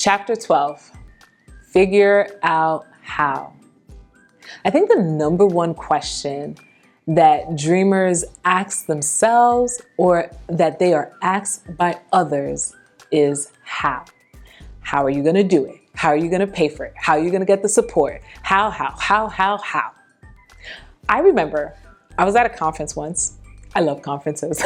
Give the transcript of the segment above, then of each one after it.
Chapter 12, figure out how. I think the number one question that dreamers ask themselves or that they are asked by others is how. How are you going to do it? How are you going to pay for it? How are you going to get the support? How? I remember I was at a conference once. I love conferences.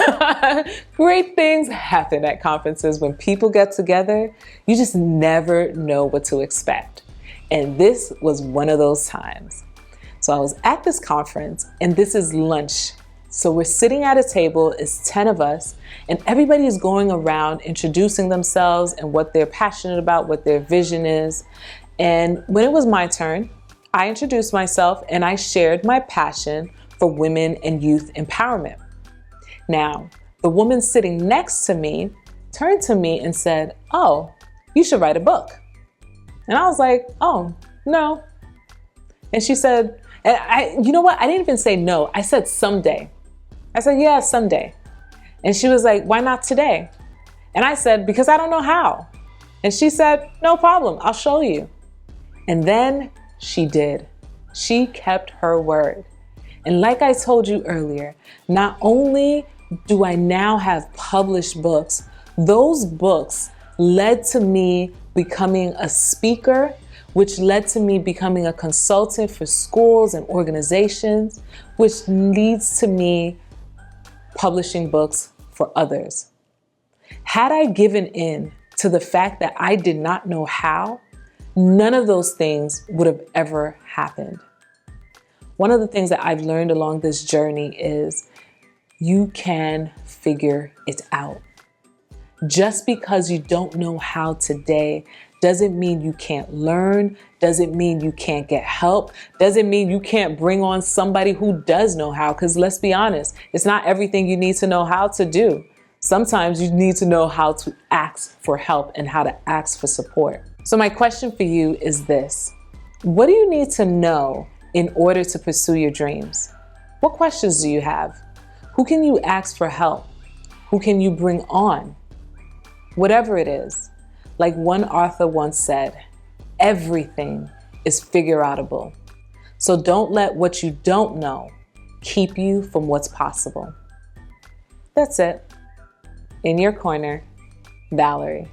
Great things happen at conferences. When people get together, you just never know what to expect. And this was one of those times. So I was at this conference and this is lunch. So we're sitting at a table, it's 10 of us, and everybody is going around introducing themselves and what they're passionate about, what their vision is. And when it was my turn, I introduced myself and I shared my passion for women and youth empowerment. Now, the woman sitting next to me turned to me and said, "Oh, you should write a book." And I was like, "Oh, no." And she said, you know what? I didn't even say no. I said someday. I said, "Yeah, someday." And she was like, "Why not today?" And I said, "Because I don't know how." And she said, "No problem. I'll show you." And then she did. She kept her word. And like I told you earlier, not only do I now have published books, those books led to me becoming a speaker, which led to me becoming a consultant for schools and organizations, which leads to me publishing books for others. Had I given in to the fact that I did not know how, none of those things would have ever happened. One of the things that I've learned along this journey is you can figure it out. Just because you don't know how today doesn't mean you can't learn, doesn't mean you can't get help, doesn't mean you can't bring on somebody who does know how, because let's be honest, it's not everything you need to know how to do. Sometimes you need to know how to ask for help and how to ask for support. So my question for you is this: what do you need to know in order to pursue your dreams? What questions do you have? Who can you ask for help? Who can you bring on? Whatever it is, like one author once said, everything is figure-outable. So don't let what you don't know keep you from what's possible. That's it. In your corner, Valerie.